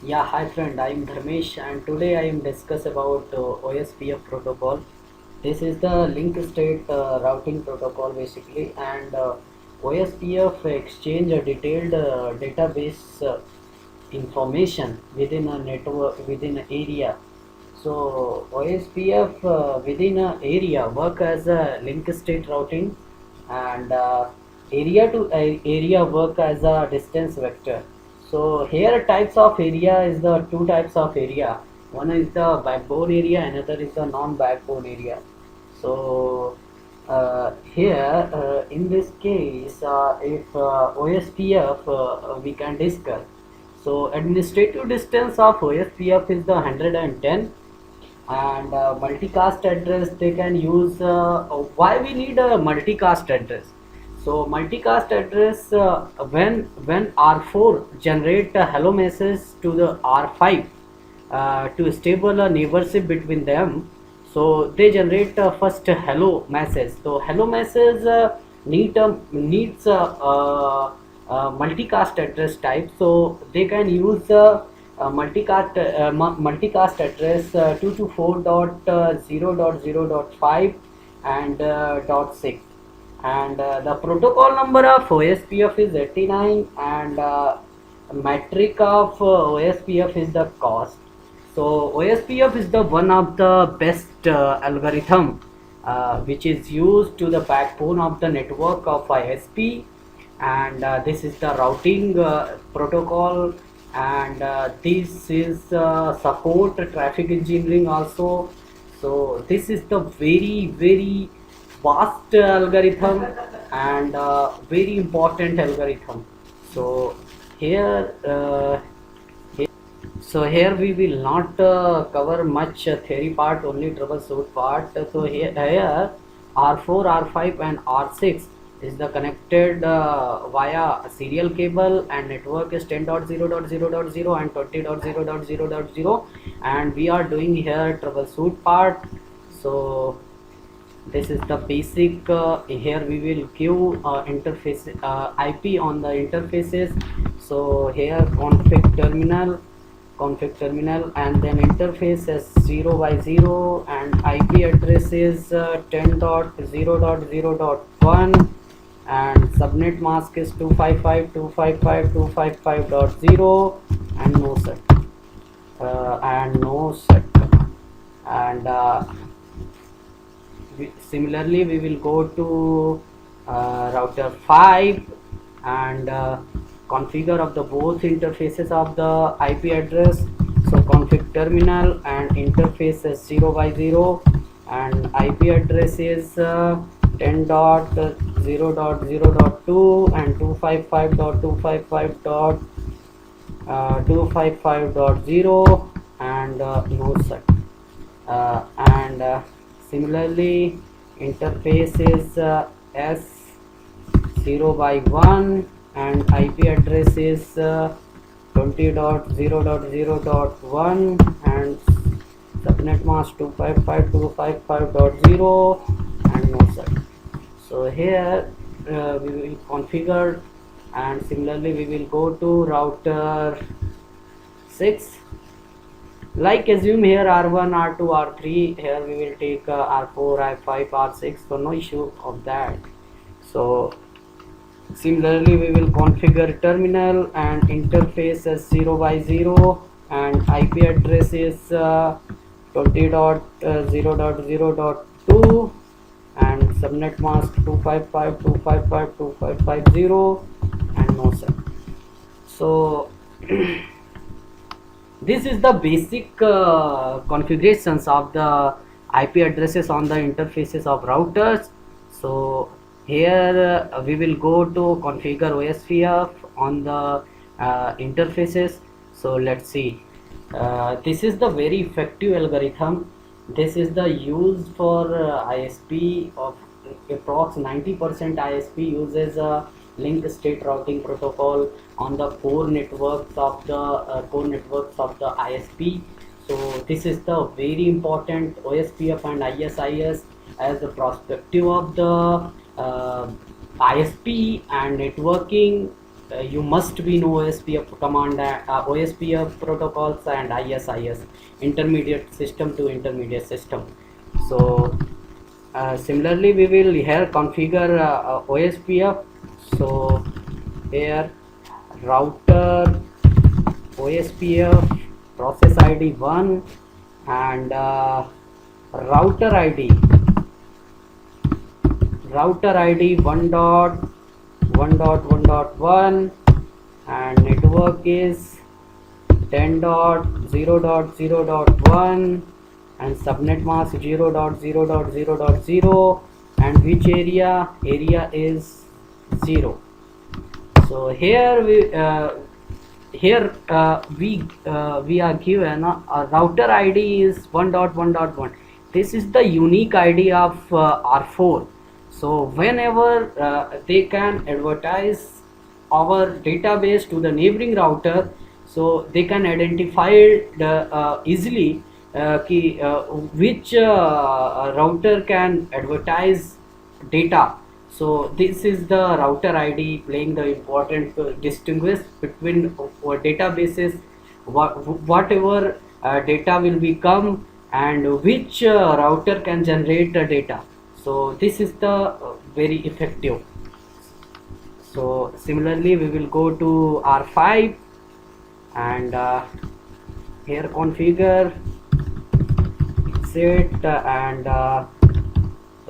Yeah, hi friend, I am Dharmesh and today I am discuss about OSPF protocol. This is the link state routing protocol basically, and OSPF exchange a detailed database information within a network within an area. So OSPF within a area work as a link state routing, and area to area work as a distance vector. So here types of area is the two types of area. One is the backbone area, another is the non-backbone area. So here in this case, if OSPF we can discuss. So administrative distance of OSPF is the 110, and multicast address they can use. Why we need a multicast address? So multicast address, when R4 generate a hello message to the R5 to stable a neighborship between them. So they generate first hello message. So hello message needs multicast address type. So they can use multicast address 224.0.0.5 and dot 6, and the protocol number of OSPF is 89, and metric of OSPF is the cost. So OSPF is the one of the best algorithm which is used to the backbone of the network of ISP, and this is the routing protocol, and this is support traffic engineering also. So this is the very vast algorithm, and very important algorithm. So here here we will not cover much theory part, only troubleshoot part. So here R4, R5 and R6 is the connected via serial cable, and network is 10.0.0.0 and 20.0.0.0, and we are doing here troubleshoot part. So this is the basic. Here we will give interface IP on the interfaces. So here config terminal, and then interface as 0 by 0, and IP address is 10.0.0.1, and subnet mask is 255.255.255.0, and no set, and similarly we will go to router 5, and configure of the both interfaces of the IP address. So config terminal and interface is 0 by 0, and IP address is 10.0.0.2 and 255.255.255.0, and no set, and similarly interface is S0 by 1, and IP address is 20.0.0.1, and subnet mask 255.255.0, and no set. So here we will configure, and similarly we will go to router 6. Like assume here R1, R2, R3, here we will take R4, R5, R6, so no issue of that. So similarly we will configure terminal and interface as 0 by 0, and IP address is 20.0.0.2, and subnet mask 255.255.255.0, and no set. So this is the basic configurations of the IP addresses on the interfaces of routers. So here we will go to configure OSPF on the interfaces. So let's see. This is the very effective algorithm. This is the use for ISP of approx 90% ISP uses a link state routing protocol on the core networks of the ISP. So this is the very important OSPF and ISIS as the perspective of the ISP and networking. you must be know OSPF command, OSPF protocols and ISIS, intermediate system to intermediate system. So similarly we will here configure OSPF. So here router OSPF process ID 1 and router ID 1.1.1.1 and network is 10.0.0.1 and subnet mask 0.0.0.0 and which area is 0. So here we are given a router ID is 1.1.1. This is the unique ID of R4. So whenever they can advertise our database to the neighboring router, so they can identify easily which router can advertise data. So this is the router ID playing the important distinguish between databases, whatever data will become and which router can generate the data. So this is the very effective. So similarly we will go to R5 and here configure set and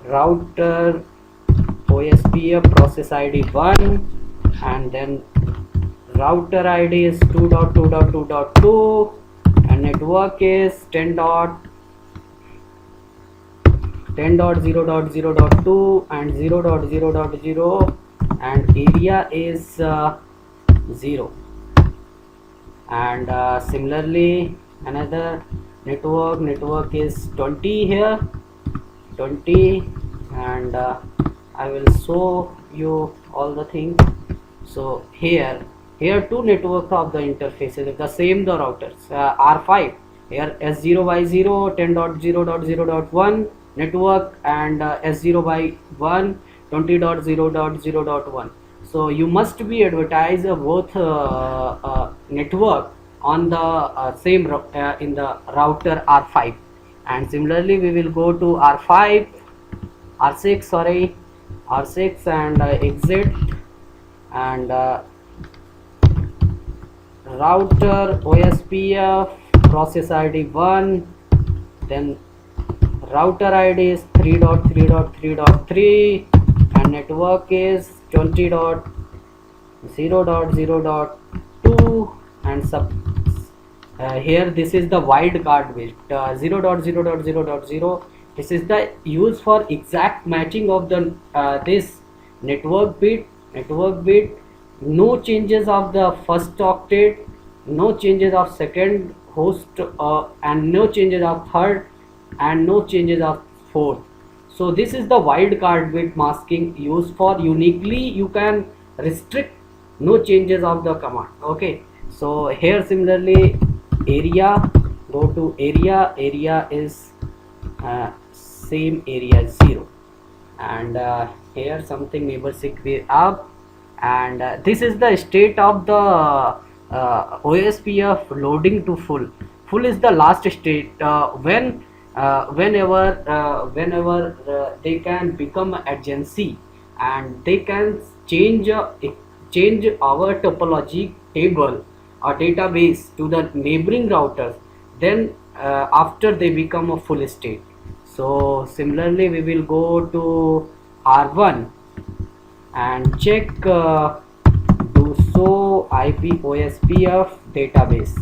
router OSPF process ID 1 and then router ID is 2.2.2.2 and network is 10.0.0.2 and 0.0.0 and area is 0 and similarly another network is 20 here 20 and I will show you all the things. So here two networks of the interfaces the same the routers R5 here S0 by 0 10.0.0.1 network and S0 by 1 20.0.0.1. so you must be advertise both network on the same in the router R5 and similarly we will go to R6 and exit and router OSPF process ID 1 then router ID is 3.3.3.3 and network is 20.0.0.2 and here this is the wildcard bit 0.0.0.0. This is the use for exact matching of the this network bit, no changes of the first octet, no changes of second host and no changes of third and no changes of fourth. So this is the wildcard bit masking used for uniquely you can restrict no changes of the command. Okay, so here similarly area, go to area is same area 0 and here something neighborhood be up and this is the state of the OSPF loading to full is the last state whenever they can become agency and they can change our topology table or database to the neighboring routers then after they become a full state. So similarly we will go to R1 and check do show IP OSPF database.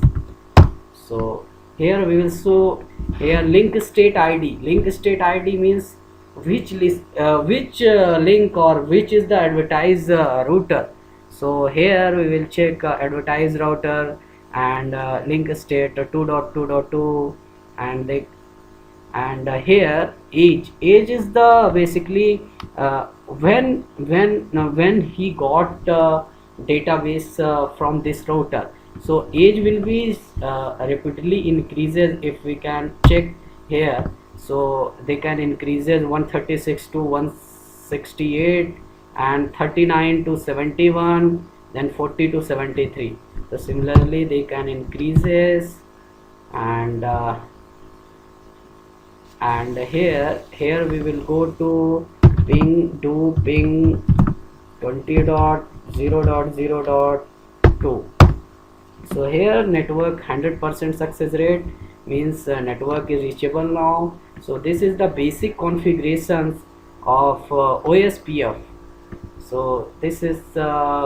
So here we will show here link state ID. Link state ID means which list link or which is the advertised router. So here we will check advertised router and link state 2.2.2 and they here age is the basically when he got database from this router. So age will be repeatedly increases if we can check here. So they can increases 136 to 168 and 39 to 71 then 40 to 73. So similarly they can increases, and here we will go to ping 20.0.0.2. so here network 100% success rate means network is reachable now. So this is the basic configurations of OSPF. So this is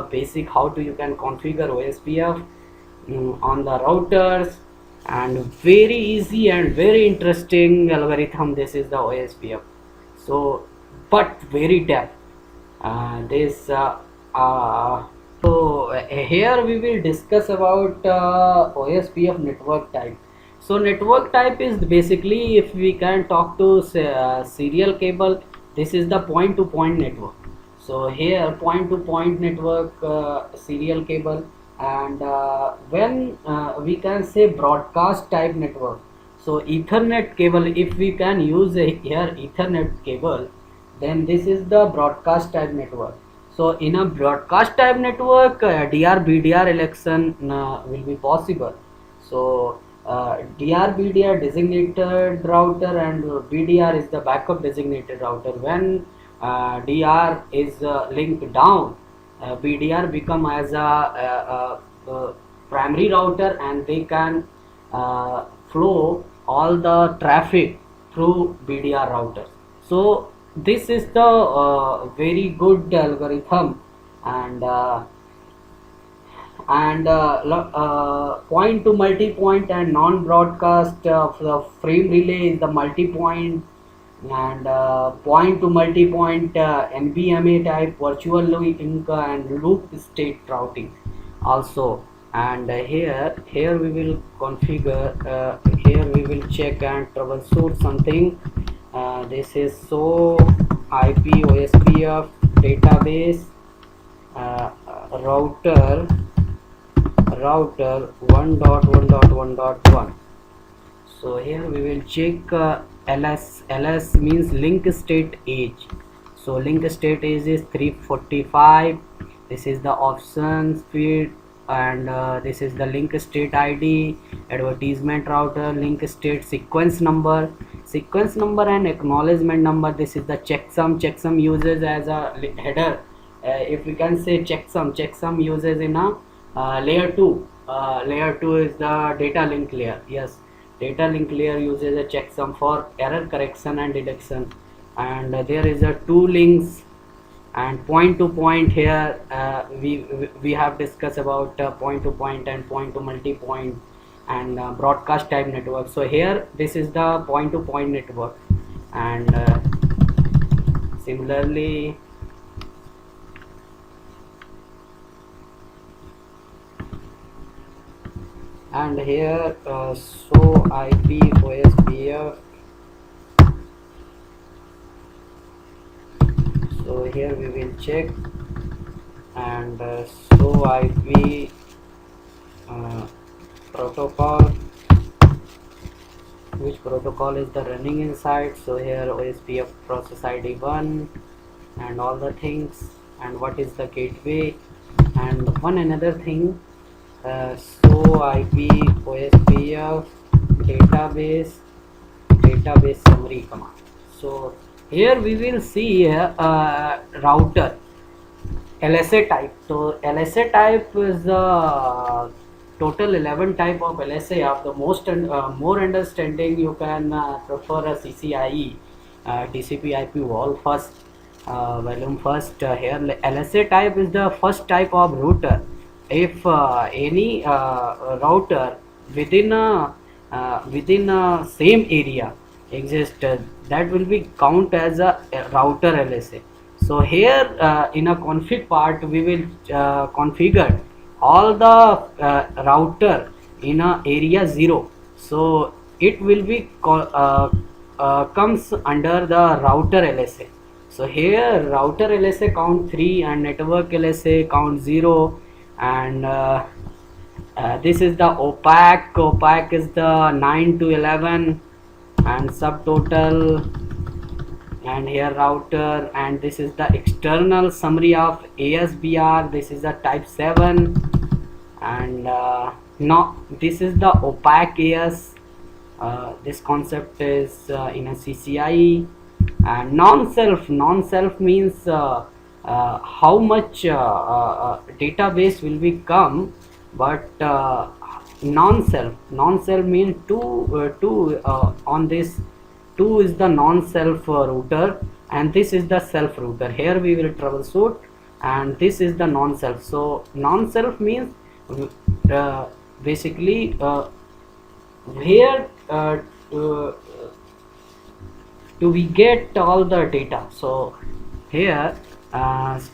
basic how to you can configure OSPF on the routers, and very easy and very interesting algorithm. This is the OSPF. So but very depth this here we will discuss about OSPF network type. So network type is basically, if we can talk to serial cable, this is the point to point network. So here point to point network, serial cable, and when we can say broadcast type network. So Ethernet cable, if we can use here Ethernet cable, then this is the broadcast type network. So in a broadcast type network, DR BDR election will be possible. So DR BDR designated router, and BDR is the backup designated router. When DR is linked down, BDR become as a primary router, and they can flow all the traffic through BDR routers. So this is the very good algorithm, and point to multi-point and non-broadcast of the frame relay is the multi-point, and point to multi-point NBMA type virtual link and loop state routing also. And here we will configure, here we will check and troubleshoot something. This is so IP OSPF database router 1.1.1.1. so here we will check ls means link state age. So link state age is 345. This is the option speed, and this is the link state ID, advertisement router, link state sequence number and acknowledgement number. This is the checksum uses as a header. If we can say checksum uses in a layer 2. Layer 2 is the data link layer. Yes, data link layer uses a checksum for error correction and detection. And there is a two links, and point to point. Here we have discussed about point to point and point to multi point, and broadcast type network. So here this is the point to point network, and similarly and here so IP OSPF. So here we will check, and so IP protocol, which protocol is the running inside. So here OSPF process ID 1 and all the things, and what is the gateway, and one another thing. So IP OSPF database summary command. So here we will see router LSA type. So LSA type is the total 11 type of LSA. Of the most more understanding, you can prefer a CCIE, TCP/IP wall first volume first. Here LSA type is the first type of router. If any router within a same area exists, that will be count as a router LSA. So here in a config part, we will configure all the router in a area 0. So it will be comes under the router LSA. So here router LSA count 3 and network LSA count 0, and this is the opaque is the 9 to 11, and subtotal and here router, and this is the external summary of ASBR. This is the type 7, and no, this is the opaque AS. This concept is in a CCI. And non-self means how much database will become, but non-self means two on this. Two is the non-self router, and this is the self router. Here we will troubleshoot, and this is the non-self. So non-self means basically where to, do we get all the data. So here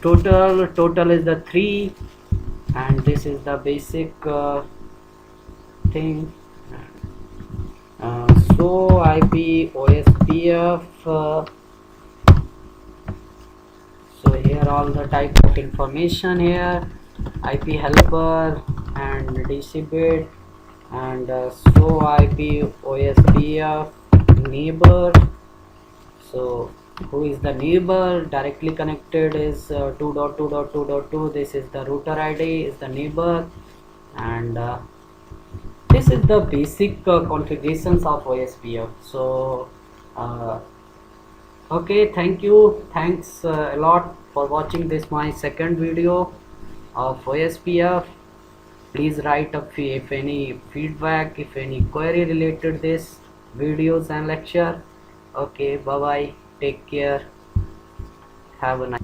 total is the 3, and this is the basic thing. So IP OSPF, so here all the type of information here, IP helper and DC bit, and so IP OSPF neighbor. So who is the neighbor? Directly connected is 2.2.2.2. This is the router ID, is the neighbor, and this is the basic configurations of OSPF. So okay, thanks a lot for watching this my second video of OSPF. Please write up if any feedback, if any query related this videos and lecture. Okay, bye bye, take care, have a nice